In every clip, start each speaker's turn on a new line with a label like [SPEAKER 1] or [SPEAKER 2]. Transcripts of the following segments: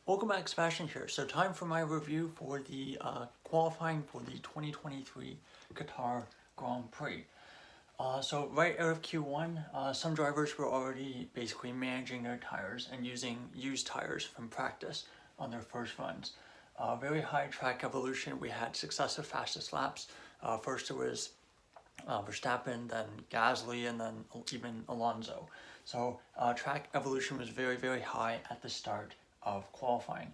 [SPEAKER 1] Welcome back, Sebastian here. So time for my review for the qualifying for the 2023 Qatar Grand Prix. So right out of Q1, some drivers were already basically managing their tires and using used tires from practice on their first runs. Very high track evolution. We had successive fastest laps. First it was Verstappen, then Gasly, and then even Alonso. So track evolution was very high at the start of qualifying.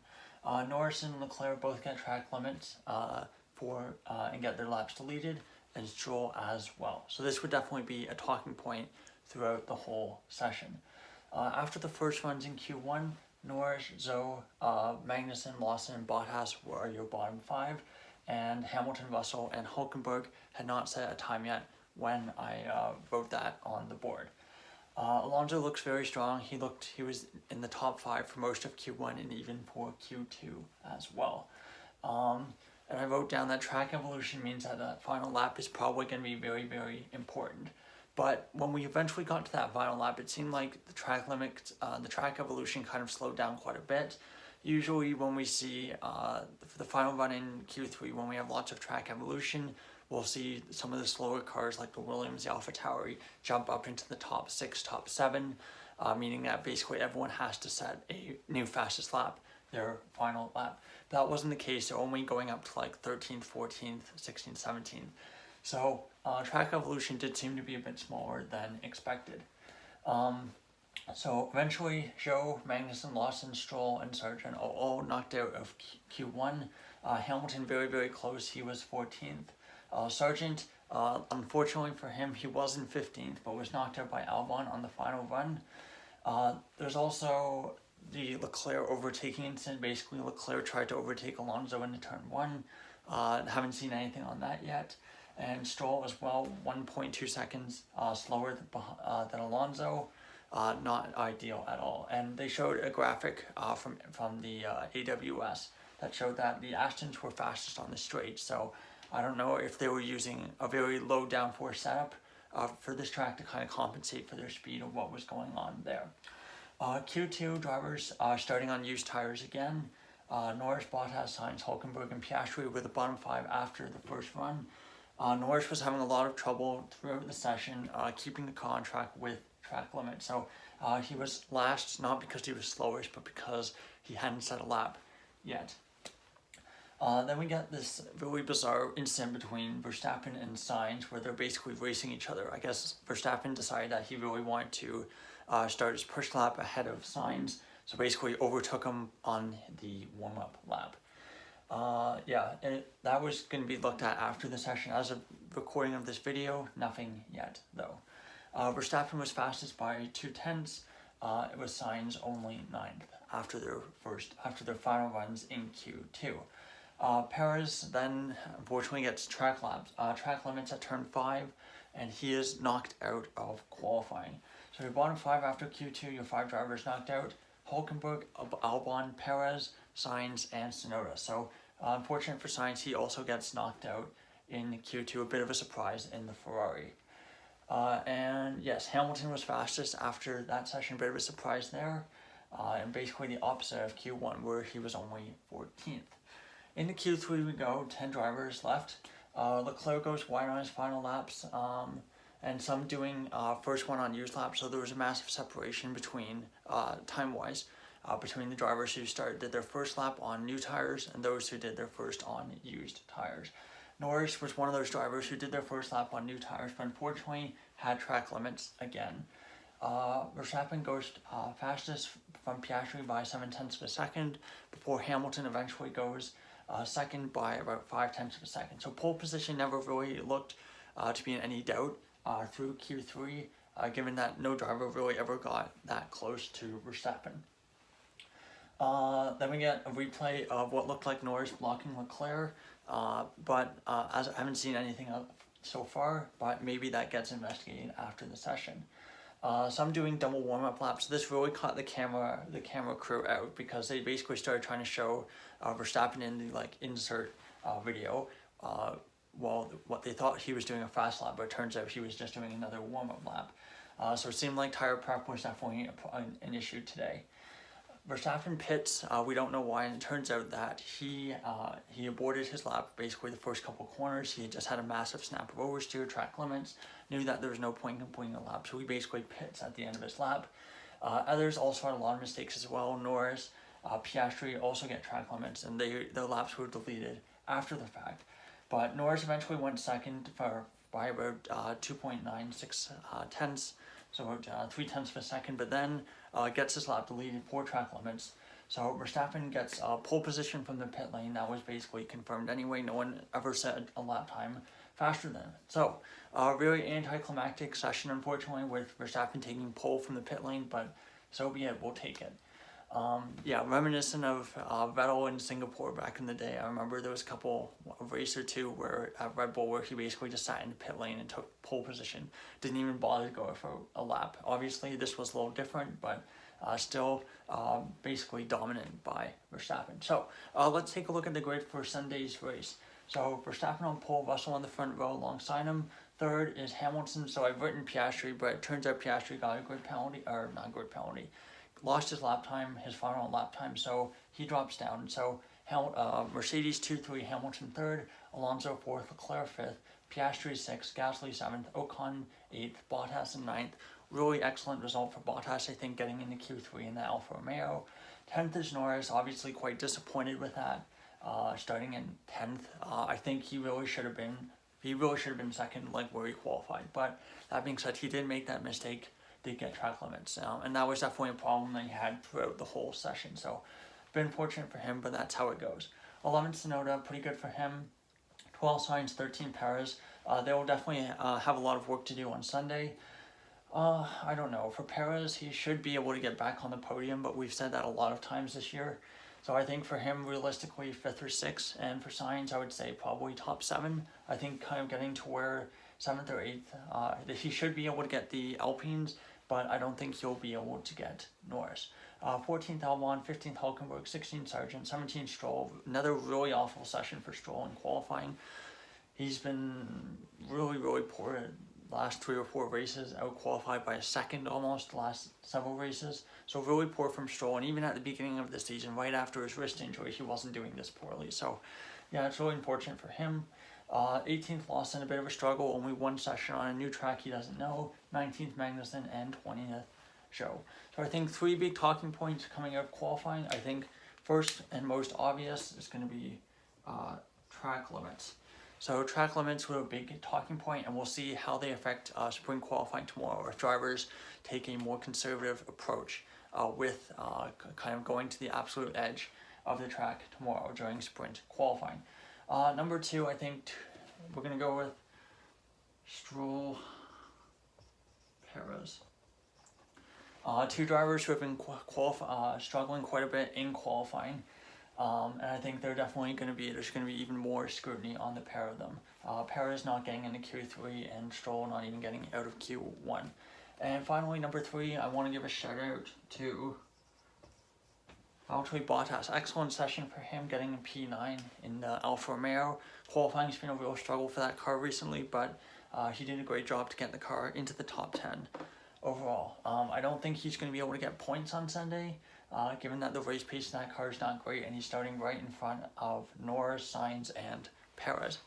[SPEAKER 1] Norris and Leclerc both get track limits and get their laps deleted, and Stroll as well. So this would definitely be a talking point throughout the whole session. After the first runs in Q1, Norris, Zhou, Magnussen, Lawson, and Bottas were your bottom five, and Hamilton, Russell, and Hulkenberg had not set a time yet when I wrote that on the board. Alonso looks very strong. He was in the top five for most of Q1 and even for Q2 as well. And I wrote down that track evolution means that that final lap is probably going to be very important. But when we eventually got to that final lap, it seemed like the track limit, the track evolution kind of slowed down quite a bit. Usually when we see the final run in Q3, when we have lots of track evolution, we'll see some of the slower cars like the Williams, the AlphaTauri jump up into the top 6, top 7, meaning that basically everyone has to set a new fastest lap, their final lap. That wasn't the case. They're only going up to like 13th, 14th, 16th, 17th. So track evolution did seem to be a bit smaller than expected. So eventually, Zhou, Magnussen, Lawson, Stroll, and Sargent all knocked out of Q1. Hamilton very close. He was 14th. Sargent, unfortunately for him, he was in 15th, but was knocked out by Albon on the final run. There's also the Leclerc overtaking incident. Basically, Leclerc tried to overtake Alonso into turn 1. Haven't seen anything on that yet. And Stroll as well, 1.2 seconds slower than Alonso. Not ideal at all. And they showed a graphic from the AWS that showed that the Astons were fastest on the straight. So I don't know if they were using a very low downforce setup for this track to kind of compensate for their speed of what was going on there. Q2 drivers starting on used tires again. Norris, Bottas, Sainz, Hulkenberg, and Piastri were the bottom 5 after the first run. Norris was having a lot of trouble throughout the session keeping the car on track with track limit. So he was last, not because he was slowest, but because he hadn't set a lap yet. Then we got this really bizarre incident between Verstappen and Sainz where they're basically racing each other. I guess Verstappen decided that he really wanted to start his push lap ahead of Sainz, so basically overtook him on the warm-up lap. And that was going to be looked at after the session. As of recording of this video, nothing yet though. Verstappen was fastest by 2/10. It was Sainz only 9th after their final runs in Q2. Perez then unfortunately gets track limits at turn 5, and he is knocked out of qualifying. So your bottom 5 after Q2, your 5 drivers knocked out: Hulkenberg, Albon, Perez, Sainz, and Tsunoda. So unfortunate for Sainz, he also gets knocked out in Q2, a bit of a surprise in the Ferrari. And yes, Hamilton was fastest after that session, a bit of a surprise there, and basically the opposite of Q1 where he was only 14th. Into Q3 we go, 10 drivers left. Leclerc goes wide on his final laps, and some doing first one on used laps, so there was a massive separation between, time-wise, between the drivers who did their first lap on new tires and those who did their first on used tires. Norris was one of those drivers who did their first lap on new tires, but unfortunately had track limits again. Verstappen goes fastest from Piastri by 7/10 of a second, before Hamilton eventually goes second by about 5/10 of a second. So pole position never really looked to be in any doubt through Q3, given that no driver really ever got that close to Verstappen. Then we get a replay of what looked like Norris blocking Leclerc, but as I haven't seen anything so far, but maybe that gets investigated after the session. Some doing double warm-up laps. This really caught the camera crew out because they basically started trying to show Verstappen in the insert video while what they thought he was doing a fast lap, but it turns out he was just doing another warm-up lap. So it seemed like tire prep was definitely an issue today. Verstappen pits, we don't know why, and it turns out that he aborted his lap basically the first couple corners. He had just had a massive snap of oversteer, track limits, knew that there was no point in completing the lap, so he basically pits at the end of his lap. Others also had a lot of mistakes as well. Norris, Piastri also get track limits, and their laps were deleted after the fact. But Norris eventually went second by about 2.96 tenths, so about 3 tenths of a second, but then gets his lap deleted for track limits. So Verstappen gets pole position from the pit lane. That was basically confirmed anyway. No one ever said a lap time faster than it. So really anticlimactic session, unfortunately, with Verstappen taking pole from the pit lane, but so be it, we'll take it. Yeah, reminiscent of Vettel in Singapore back in the day. I remember there was a race or two where at Red Bull where he basically just sat in the pit lane and took pole position. Didn't even bother to go for a lap. Obviously, this was a little different, but still basically dominant by Verstappen. So let's take a look at the grid for Sunday's race. So Verstappen on pole, Russell on the front row alongside him. Third is Hamilton. So I've written Piastri, but it turns out Piastri got a grid penalty, or not grid penalty. Lost his lap time, his final lap time, so he drops down. So Mercedes 2-3, Hamilton 3rd, Alonso 4th, Leclerc 5th, Piastri 6th, Gasly 7th, Ocon 8th, Bottas in 9th. Really excellent result for Bottas, I think, getting into Q3 in the Alfa Romeo. 10th is Norris, obviously quite disappointed with that, starting in 10th. I think he really should have been second, like where he qualified. But that being said, he did make that mistake. Did get track limits, and that was definitely a problem that he had throughout the whole session. So, been fortunate for him, but that's how it goes. 11th Tsunoda, pretty good for him. 12 Sainz, 13 Perez. They will definitely have a lot of work to do on Sunday. I don't know. For Perez, he should be able to get back on the podium, but we've said that a lot of times this year. So I think for him, realistically, 5th or 6th, and for Sainz, I would say probably top 7. I think kind of getting to where 7th or 8th, he should be able to get the Alpines, but I don't think he'll be able to get Norris. 14th Albon, 15th Hulkenberg, 16th Sargent, 17th Stroll. Another really awful session for Stroll in qualifying. He's been really, really poor last 3 or 4 races, out qualified by a second almost the last several races. So really poor from Stroll, and even at the beginning of the season, right after his wrist injury, he wasn't doing this poorly. So yeah, it's really unfortunate for him. 18th Lawson, a bit of a struggle, only 1 session on a new track he doesn't know. 19th Magnussen, and 20th Zhou. So I think 3 big talking points coming out of qualifying. I think first and most obvious is going to be track limits. So track limits were a big talking point, and we'll see how they affect spring qualifying tomorrow if drivers take a more conservative approach with kind of going to the absolute edge of the track tomorrow during sprint qualifying. Number 2, I think we're going to go with Stroll, Perez. 2 drivers who have been struggling quite a bit in qualifying. And I think there's going to be even more scrutiny on the pair of them. Perez not getting into Q3 and Stroll not even getting out of Q1. And finally, number 3, I want to give a shout out to Valtteri Bottas. Excellent session for him, getting in P9 in the Alfa Romeo. Qualifying's been a real struggle for that car recently, but he did a great job to get the car into the top 10 overall. I don't think he's going to be able to get points on Sunday, given that the race pace in that car is not great, and he's starting right in front of Norris, Sainz, and Perez.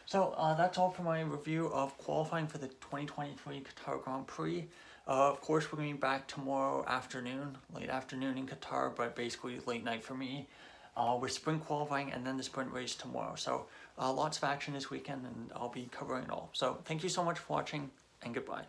[SPEAKER 1] So that's all for my review of qualifying for the 2023 Qatar Grand Prix. Of course, we're going to be back tomorrow afternoon, late afternoon in Qatar, but basically late night for me, with sprint qualifying and then the sprint race tomorrow. So lots of action this weekend, and I'll be covering it all. So thank you so much for watching, and goodbye.